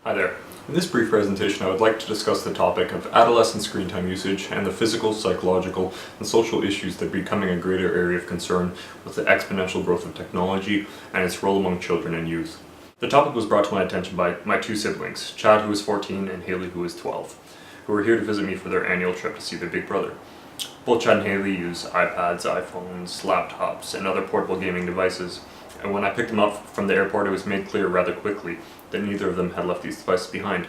Hi there. In this brief presentation I would like to discuss the topic of adolescent screen time usage and the physical, psychological, and social issues that are becoming a greater area of concern with the exponential growth of technology and its role among children and youth. The topic was brought to my attention by my two siblings, Chad, who is 14, and Haley, who is 12, who were here to visit me for their annual trip to see their big brother. Both Chad and Haley use iPads, iPhones, laptops, and other portable gaming devices, and when I picked them up from the airport it was made clear rather quickly that neither of them had left these devices behind.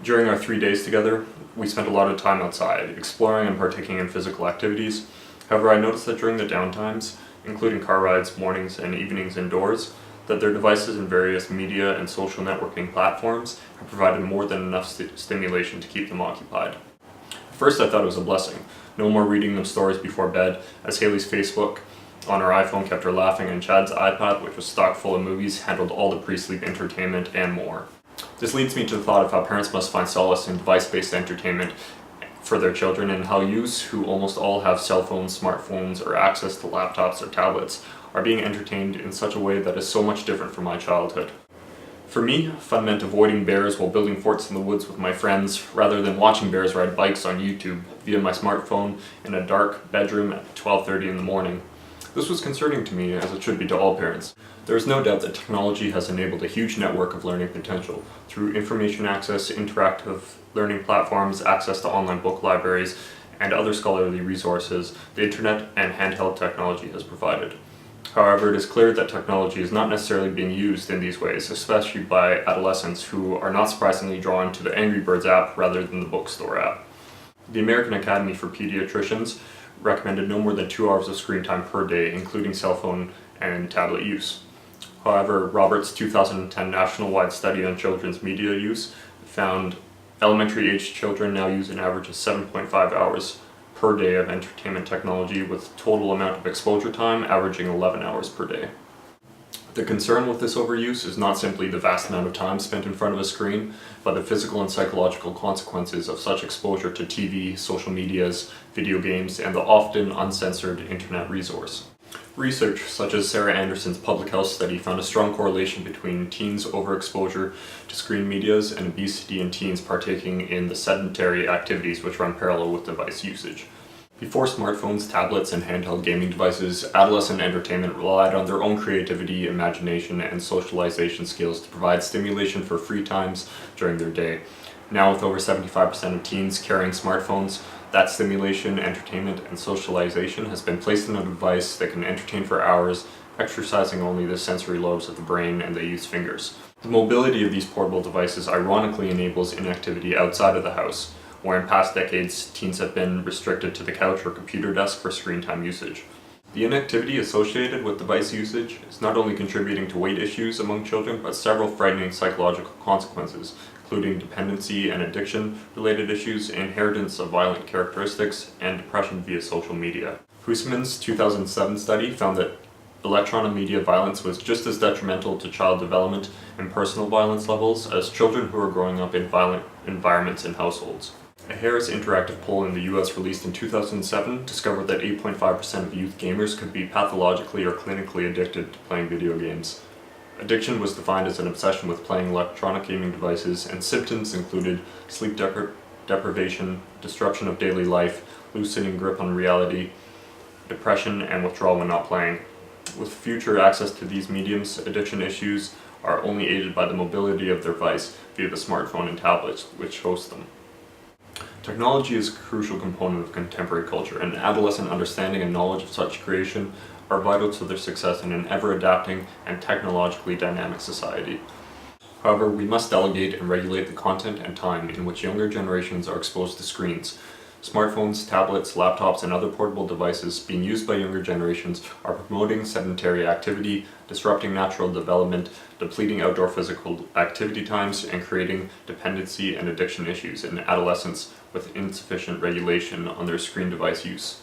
During our 3 days together, we spent a lot of time outside, exploring and partaking in physical activities. However, I noticed that during the downtimes, including car rides, mornings, and evenings indoors, that their devices in various media and social networking platforms have provided more than enough stimulation to keep them occupied. At first I thought it was a blessing. No more reading them stories before bed, as Haley's Facebook on her iPhone kept her laughing, and Chad's iPad, which was stocked full of movies, handled all the pre-sleep entertainment and more. This leads me to the thought of how parents must find solace in device-based entertainment for their children, and how youths, who almost all have cell phones, smartphones, or access to laptops or tablets, are being entertained in such a way that is so much different from my childhood. For me, fun meant avoiding bears while building forts in the woods with my friends, rather than watching bears ride bikes on YouTube via my smartphone in a dark bedroom at 12:30 in the morning. This was concerning to me, as it should be to all parents. There is no doubt that technology has enabled a huge network of learning potential through information access, interactive learning platforms, access to online book libraries, and other scholarly resources the internet and handheld technology has provided. However, it is clear that technology is not necessarily being used in these ways, especially by adolescents who are not surprisingly drawn to the Angry Birds app rather than the bookstore app. The American Academy for Pediatricians recommended no more than 2 hours of screen time per day, including cell phone and tablet use. However, Robert's 2010 national-wide study on children's media use found elementary-aged children now use an average of 7.5 hours per day of entertainment technology, with total amount of exposure time averaging 11 hours per day. The concern with this overuse is not simply the vast amount of time spent in front of a screen, but the physical and psychological consequences of such exposure to TV, social medias, video games, and the often uncensored internet resource. Research such as Sarah Anderson's public health study found a strong correlation between teens' overexposure to screen medias and obesity in teens partaking in the sedentary activities which run parallel with device usage. Before smartphones, tablets, and handheld gaming devices, adolescent entertainment relied on their own creativity, imagination, and socialization skills to provide stimulation for free times during their day. Now, with over 75% of teens carrying smartphones, that stimulation, entertainment, and socialization has been placed in a device that can entertain for hours, exercising only the sensory lobes of the brain and the youth's fingers. The mobility of these portable devices ironically enables inactivity outside of the house, where in past decades teens have been restricted to the couch or computer desk for screen time usage. The inactivity associated with device usage is not only contributing to weight issues among children, but several frightening psychological consequences, including dependency and addiction-related issues, inheritance of violent characteristics, and depression via social media. Huisman's 2007 study found that electronic media violence was just as detrimental to child development and personal violence levels as children who are growing up in violent environments and households. A Harris Interactive poll in the US released in 2007 discovered that 8.5% of youth gamers could be pathologically or clinically addicted to playing video games. Addiction was defined as an obsession with playing electronic gaming devices, and symptoms included sleep deprivation, disruption of daily life, loosening grip on reality, depression, and withdrawal when not playing. With future access to these mediums, addiction issues are only aided by the mobility of their device via the smartphone and tablets which host them. Technology is a crucial component of contemporary culture, and adolescent understanding and knowledge of such creation are vital to their success in an ever-adapting and technologically dynamic society. However, we must delegate and regulate the content and time in which younger generations are exposed to screens. Smartphones, tablets, laptops, and other portable devices being used by younger generations are promoting sedentary activity, disrupting natural development, depleting outdoor physical activity times, and creating dependency and addiction issues in adolescents with insufficient regulation on their screen device use.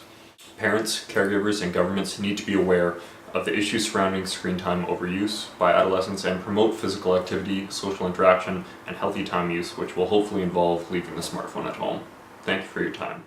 Parents, caregivers, and governments need to be aware of the issues surrounding screen time overuse by adolescents and promote physical activity, social interaction, and healthy time use, which will hopefully involve leaving the smartphone at home. Thank you for your time.